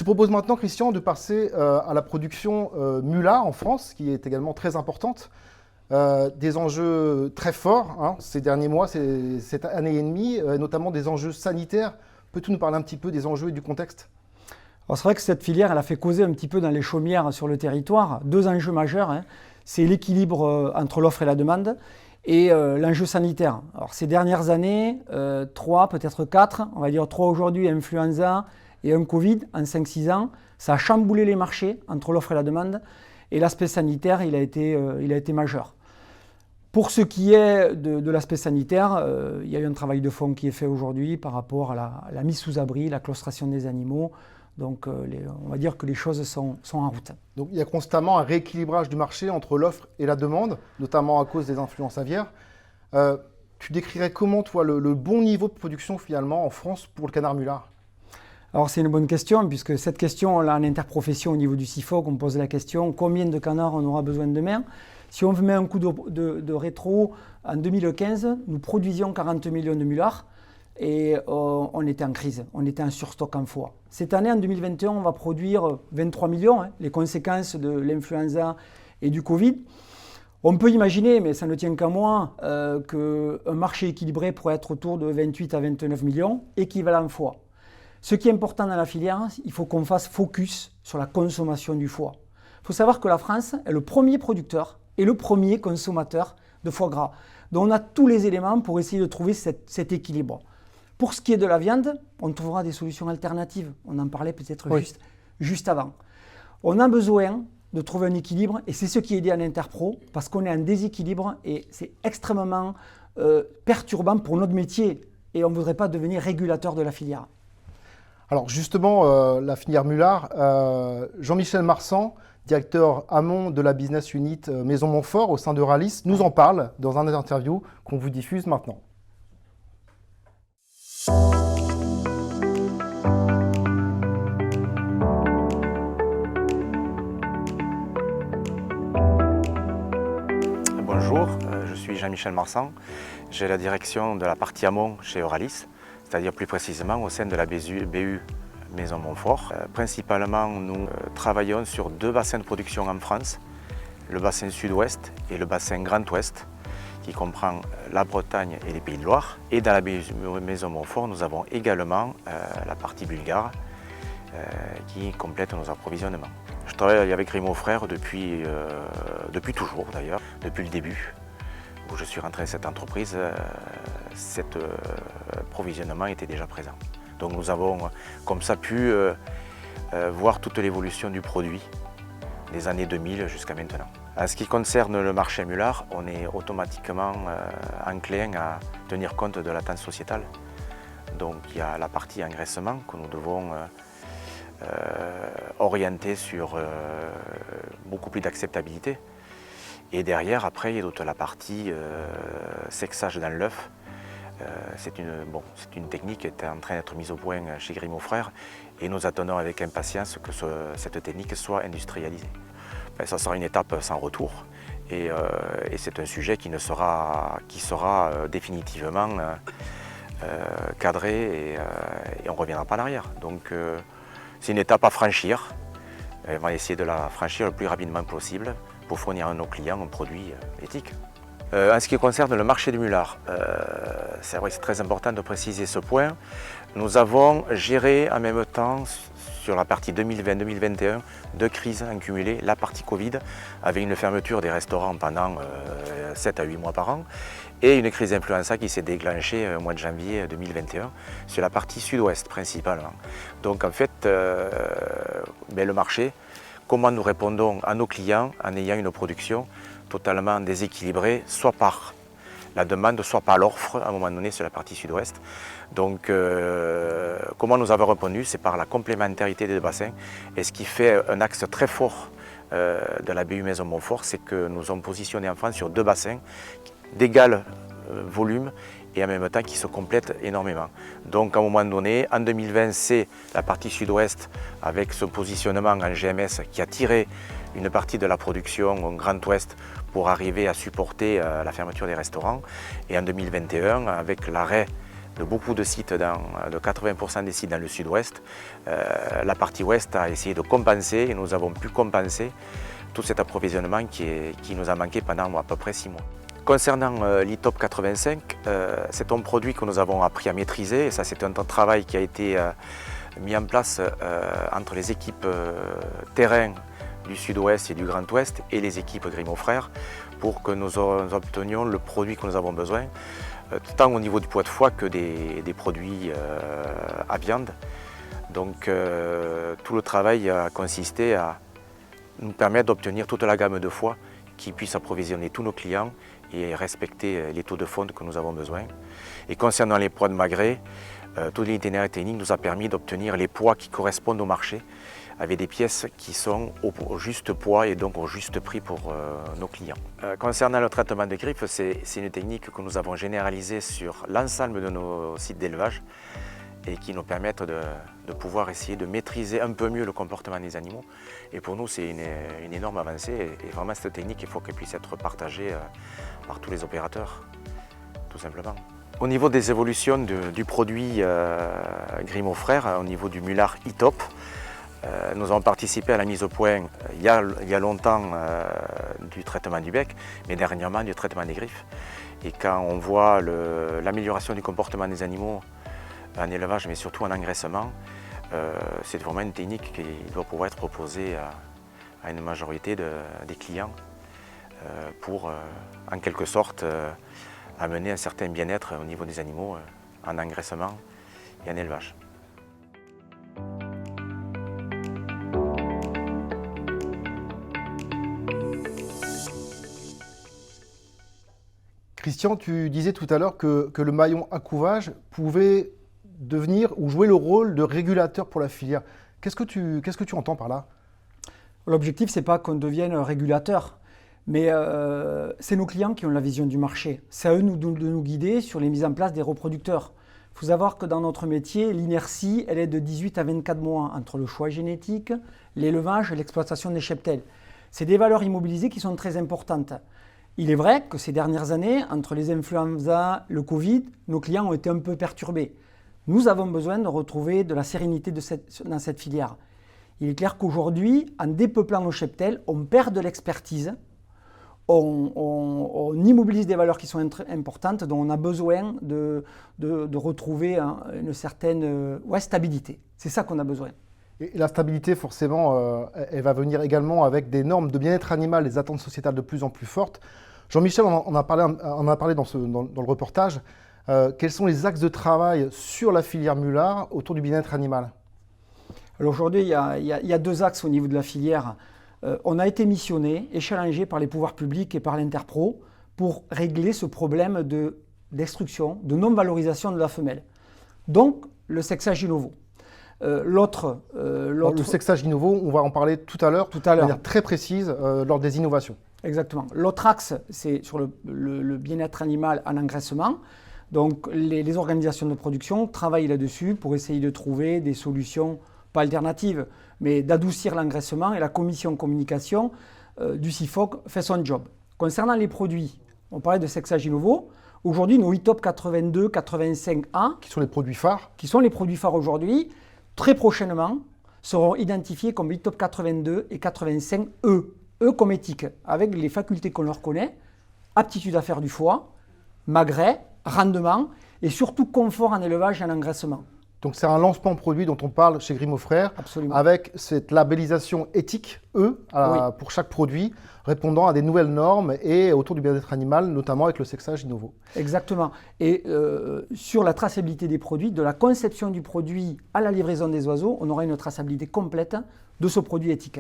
propose maintenant, Christian, de passer à la production Mula en France, qui est également très importante. Des enjeux très forts ces derniers mois, cette année et demie, notamment des enjeux sanitaires. Peux-tu nous parler un petit peu des enjeux et du contexte ? Alors c'est vrai que cette filière, elle a fait causer un petit peu dans les chaumières sur le territoire. Deux enjeux majeurs, c'est l'équilibre entre l'offre et la demande et l'enjeu sanitaire. Alors ces dernières années, 3, peut-être 4, on va dire 3 aujourd'hui, influenza et un Covid en 5-6 ans, ça a chamboulé les marchés entre l'offre et la demande et l'aspect sanitaire, il a été majeur. Pour ce qui est de l'aspect sanitaire, il y a eu un travail de fond qui est fait aujourd'hui par rapport à la mise sous abri, la claustration des animaux. Donc on va dire que les choses sont en route. Donc il y a constamment un rééquilibrage du marché entre l'offre et la demande, notamment à cause des influences aviaires. Tu décrirais comment, toi, le bon niveau de production finalement en France pour le canard mulard ? Alors c'est une bonne question, puisque cette question, là, en interprofession au niveau du CIFOC, on pose la question combien de canards on aura besoin demain ? Si on met un coup de rétro, en 2015, nous produisions 40 millions de mulards et on était en crise, on était en surstock en foie. Cette année, en 2021, on va produire 23 millions, les conséquences de l'influenza et du Covid. On peut imaginer, mais ça ne tient qu'à moi, qu'un marché équilibré pourrait être autour de 28 à 29 millions, équivalent foie. Ce qui est important dans la filière, il faut qu'on fasse focus sur la consommation du foie. Il faut savoir que la France est le premier producteur et le premier consommateur de foie gras. Donc on a tous les éléments pour essayer de trouver cet équilibre. Pour ce qui est de la viande, on trouvera des solutions alternatives. On en parlait peut-être juste avant. On a besoin de trouver un équilibre et c'est ce qui est dit en Interpro parce qu'on est en déséquilibre et c'est extrêmement perturbant pour notre métier et on ne voudrait pas devenir régulateur de la filière. Alors justement, la filière mulard, Jean-Michel Marsan, directeur amont de la business unit Maison Montfort au sein d'Euralis, nous en parle dans un interview qu'on vous diffuse maintenant. Bonjour, je suis Jean-Michel Marsan. J'ai la direction de la partie amont chez Euralis, c'est-à-dire plus précisément au sein de la BU Maison Montfort. Principalement, nous travaillons sur 2 bassins de production en France, le bassin sud-ouest et le bassin grand ouest, qui comprend la Bretagne et les Pays de Loire. Et dans la Maison Montfort, nous avons également la partie bulgare qui complète nos approvisionnements. Je travaille avec Grimaud Frères depuis toujours d'ailleurs, depuis le début où je suis rentré dans cette entreprise, cet approvisionnement était déjà présent. Donc nous avons comme ça pu voir toute l'évolution du produit des années 2000 jusqu'à maintenant. En ce qui concerne le marché mulard, on est automatiquement enclin à tenir compte de l'attente sociétale. Donc il y a la partie engraissement que nous devons orienter sur beaucoup plus d'acceptabilité. Et derrière, après, il y a toute la partie sexage dans l'œuf. C'est une technique qui est en train d'être mise au point chez Grimaud Frères et nous attendons avec impatience que cette technique soit industrialisée. Ça sera une étape sans retour et c'est un sujet qui sera définitivement cadré et on ne reviendra pas en arrière. Donc c'est une étape à franchir. On va essayer de la franchir le plus rapidement possible pour fournir à nos clients un produit éthique. En ce qui concerne le marché du mulard, c'est vrai que c'est très important de préciser ce point. Nous avons géré en même temps sur la partie 2020-2021 2 crises en cumulé, la partie Covid avec une fermeture des restaurants pendant 7 à 8 mois par an et une crise d'influenza qui s'est déclenchée au mois de janvier 2021 sur la partie sud-ouest principalement. Donc en fait, le marché, comment nous répondons à nos clients en ayant une production totalement déséquilibrée, soit par la demande, soit par l'offre à un moment donné sur la partie sud-ouest. Donc comment nous avons répondu, c'est par la complémentarité des 2 bassins. Et ce qui fait un axe très fort de la BU Maison Montfort, c'est que nous sommes positionnés en France sur 2 bassins d'égal volume et en même temps qui se complètent énormément. Donc à un moment donné, en 2020, c'est la partie sud-ouest avec ce positionnement en GMS qui a tiré une partie de la production au Grand Ouest pour arriver à supporter la fermeture des restaurants. Et en 2021, avec l'arrêt de beaucoup de sites, de 80% des sites dans le sud-ouest. La partie ouest a essayé de compenser et nous avons pu compenser tout cet approvisionnement qui nous a manqué pendant à peu près 6 mois. Concernant l'ITOP 85, c'est un produit que nous avons appris à maîtriser et ça c'est un travail qui a été mis en place entre les équipes terrain du sud-ouest et du grand ouest et les équipes Grimaud Frères pour que nous obtenions le produit que nous avons besoin, tant au niveau du poids de foie que des produits à viande. Donc tout le travail a consisté à nous permettre d'obtenir toute la gamme de foie qui puisse approvisionner tous nos clients et respecter les taux de fonte que nous avons besoin. Et concernant les poids de magret, tout l'itinéraire technique nous a permis d'obtenir les poids qui correspondent au marché avec des pièces qui sont au juste poids et donc au juste prix pour nos clients. Concernant le traitement de griffes, c'est une technique que nous avons généralisée sur l'ensemble de nos sites d'élevage et qui nous permettent de pouvoir essayer de maîtriser un peu mieux le comportement des animaux. Et pour nous, c'est une énorme avancée et vraiment cette technique, il faut qu'elle puisse être partagée par tous les opérateurs, tout simplement. Au niveau des évolutions du produit Grimaud Frères, au niveau du Mulard ITOP, nous avons participé à la mise au point il y a longtemps du traitement du bec, mais dernièrement du traitement des griffes. Et quand on voit l'amélioration du comportement des animaux en élevage, mais surtout en engraissement, c'est vraiment une technique qui doit pouvoir être proposée à une majorité des clients pour, en quelque sorte, amener un certain bien-être au niveau des animaux en engraissement et en élevage. Christian, tu disais tout à l'heure que le maillon accouvage pouvait devenir ou jouer le rôle de régulateur pour la filière. Qu'est-ce que tu entends par là? L'objectif, ce n'est pas qu'on devienne régulateur, mais c'est nos clients qui ont la vision du marché. C'est à eux de nous guider sur les mises en place des reproducteurs. Il faut savoir que dans notre métier, l'inertie, elle est de 18 à 24 mois entre le choix génétique, l'élevage et l'exploitation des cheptels. C'est des valeurs immobilisées qui sont très importantes. Il est vrai que ces dernières années, entre les influenza, le Covid, nos clients ont été un peu perturbés. Nous avons besoin de retrouver de la sérénité dans cette filière. Il est clair qu'aujourd'hui, en dépeuplant nos cheptels, on perd de l'expertise, on immobilise des valeurs qui sont importantes, dont on a besoin de retrouver une certaine stabilité. C'est ça qu'on a besoin. Et la stabilité, forcément, elle va venir également avec des normes de bien-être animal, des attentes sociétales de plus en plus fortes. Jean-Michel en a parlé dans le reportage. Quels sont les axes de travail sur la filière Mulard autour du bien-être animal? Alors aujourd'hui, il y a 2 axes au niveau de la filière. On a été missionné et challengé par les pouvoirs publics et par l'Interpro pour régler ce problème de destruction, de non-valorisation de la femelle. Donc, le sexage in novo. Le sexage in novo, on va en parler tout à l'heure, de manière très précise lors des innovations. Exactement. L'autre axe, c'est sur le bien-être animal en engraissement. Donc, les organisations de production travaillent là-dessus pour essayer de trouver des solutions, pas alternatives, mais d'adoucir l'engraissement. Et la commission communication du CIFOC fait son job. Concernant les produits, on parlait de sexage in novo. Aujourd'hui, nos ITOP 82, 85A, qui sont les produits phares, aujourd'hui, très prochainement, seront identifiés comme ITOP 82 et 85E. E comme éthique, avec les facultés qu'on leur connaît, aptitude à faire du foie, magret, rendement et surtout confort en élevage et en engraissement. Donc c'est un lancement produit dont on parle chez Grimaud Frères, absolument, avec cette labellisation éthique E oui, pour chaque produit, répondant à des nouvelles normes et autour du bien-être animal, notamment avec le sexage in novo. Exactement. Et sur la traçabilité des produits, de la conception du produit à la livraison des oiseaux, on aura une traçabilité complète de ce produit éthique.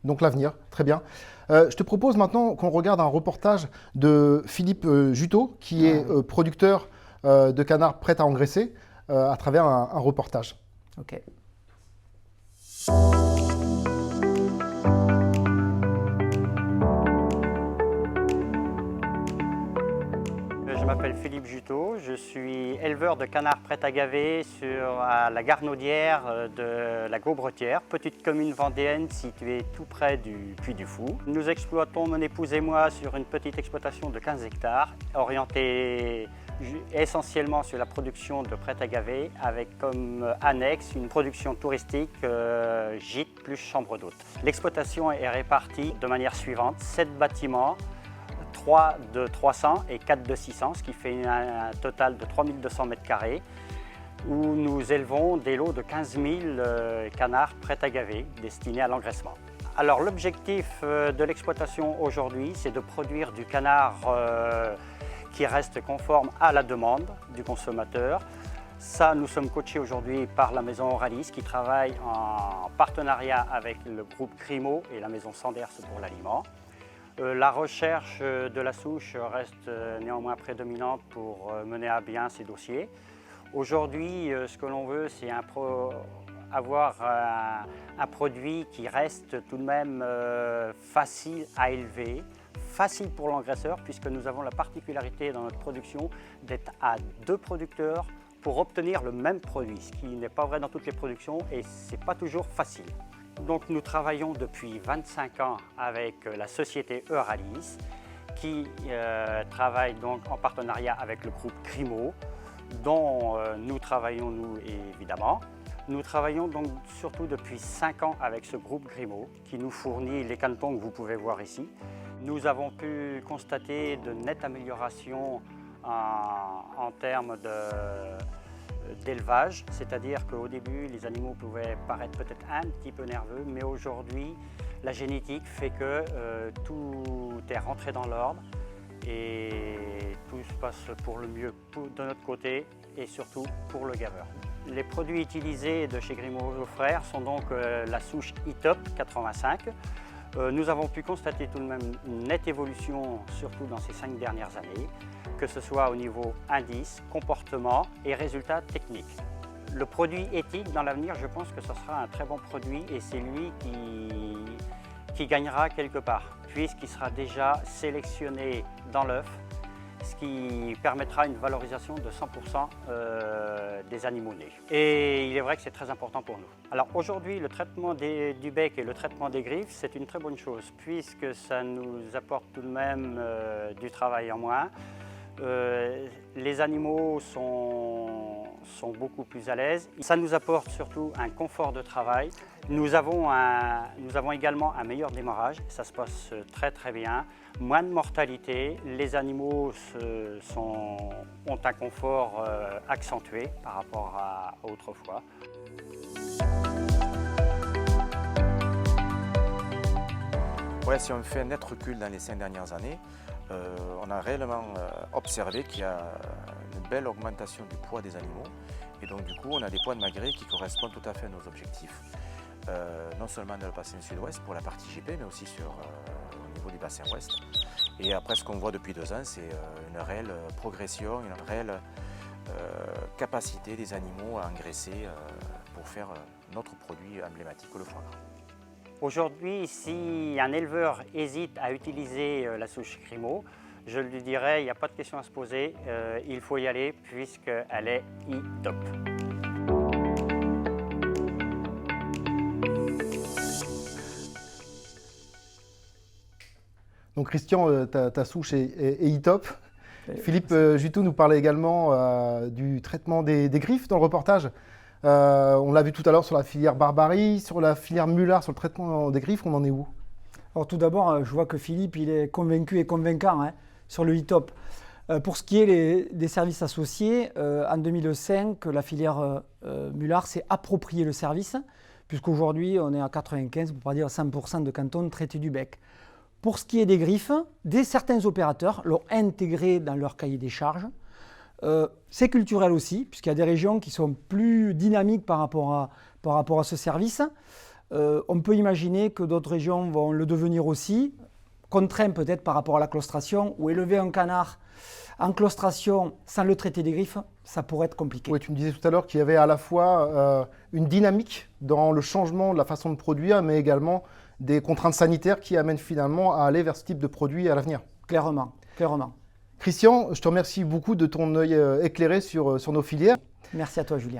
Donc l'avenir, très bien. Je te propose maintenant qu'on regarde un reportage de Philippe Juteau, qui est producteur de canards prêts à engraisser, à travers un reportage. Ok. Je m'appelle Philippe Juteau, je suis éleveur de canards prêts à gaver à la Garnaudière de la Gaubretière, petite commune vendéenne située tout près du Puy du Fou. Nous exploitons, mon épouse et moi, sur une petite exploitation de 15 hectares, orientée essentiellement sur la production de prêt à gaver avec comme annexe une production touristique gîte plus chambre d'hôte. L'exploitation est répartie de manière suivante, 7 bâtiments, 3 de 300 et 4 de 600, ce qui fait un total de 3200 m², où nous élevons des lots de 15 000 canards prêts à gaver destinés à l'engraissement. Alors l'objectif de l'exploitation aujourd'hui, c'est de produire du canard qui reste conforme à la demande du consommateur. Ça, nous sommes coachés aujourd'hui par la maison Auralis qui travaille en partenariat avec le groupe Grimaud et la maison Sanders pour l'aliment. La recherche de la souche reste néanmoins prédominante pour mener à bien ces dossiers. Aujourd'hui, ce que l'on veut, c'est avoir un produit qui reste tout de même facile à élever, facile pour l'engraisseur, puisque nous avons la particularité dans notre production d'être à 2 producteurs pour obtenir le même produit, ce qui n'est pas vrai dans toutes les productions et ce n'est pas toujours facile. Donc nous travaillons depuis 25 ans avec la société Euralis qui travaille donc en partenariat avec le groupe Grimaud, dont nous travaillons nous évidemment. Nous travaillons donc surtout depuis 5 ans avec ce groupe Grimaud qui nous fournit les canetons que vous pouvez voir ici. Nous avons pu constater de nettes améliorations en termes d'élevage, c'est-à-dire qu'au début les animaux pouvaient paraître peut-être un petit peu nerveux, mais aujourd'hui la génétique fait que tout est rentré dans l'ordre et tout se passe pour le mieux de notre côté et surtout pour le gaveur. Les produits utilisés de chez Grimaud Frères sont donc la souche E-Top 85. Nous avons pu constater tout de même une nette évolution, surtout dans ces 5 dernières années, que ce soit au niveau indice, comportement et résultats techniques. Le produit éthique, dans l'avenir, je pense que ce sera un très bon produit et c'est lui qui gagnera quelque part, puisqu'il sera déjà sélectionné dans l'œuf, ce qui permettra une valorisation de 100% des animaux nés. Et il est vrai que c'est très important pour nous. Alors aujourd'hui, le traitement du bec et le traitement des griffes, c'est une très bonne chose, puisque ça nous apporte tout de même du travail en moins. Les animaux sont beaucoup plus à l'aise. Ça nous apporte surtout un confort de travail. Nous avons également un meilleur démarrage, ça se passe très très bien. Moins de mortalité, les animaux ont un confort accentué par rapport à autrefois. Ouais, si on fait un net recul dans les 5 dernières années, on a réellement observé qu'il y a une belle augmentation du poids des animaux et donc du coup on a des poids de magrets qui correspondent tout à fait à nos objectifs. Non seulement dans le bassin sud-ouest pour la partie GP mais aussi au niveau du bassin ouest. Et après ce qu'on voit depuis 2 ans c'est une réelle progression, une réelle capacité des animaux à engraisser pour faire notre produit emblématique, le foie gras. Aujourd'hui, si un éleveur hésite à utiliser la souche Grimaud, je lui dirais, il n'y a pas de question à se poser, il faut y aller puisqu'elle est E-Top. Donc Christian, ta souche est E-Top. Philippe Juteau nous parlait également du traitement des griffes dans le reportage. On l'a vu tout à l'heure sur la filière Barbarie, sur la filière Mullard, sur le traitement des griffes, on en est où? Alors tout d'abord, je vois que Philippe il est convaincu et convaincant sur le E-Top. Pour ce qui est des services associés, en 2005, la filière Mullard s'est approprié le service, puisqu'aujourd'hui on est à 95, pour ne pas dire 100% de cantons traités du bec. Pour ce qui est des griffes, certains opérateurs l'ont intégré dans leur cahier des charges. C'est culturel aussi, puisqu'il y a des régions qui sont plus dynamiques par rapport à ce service. On peut imaginer que d'autres régions vont le devenir aussi, contraints peut-être par rapport à la claustration, ou élever un canard en claustration sans le traiter des griffes, ça pourrait être compliqué. Oui, tu me disais tout à l'heure qu'il y avait à la fois une dynamique dans le changement de la façon de produire, mais également des contraintes sanitaires qui amènent finalement à aller vers ce type de produit à l'avenir. Clairement, clairement. Christian, je te remercie beaucoup de ton œil éclairé sur nos filières. Merci à toi, Julien.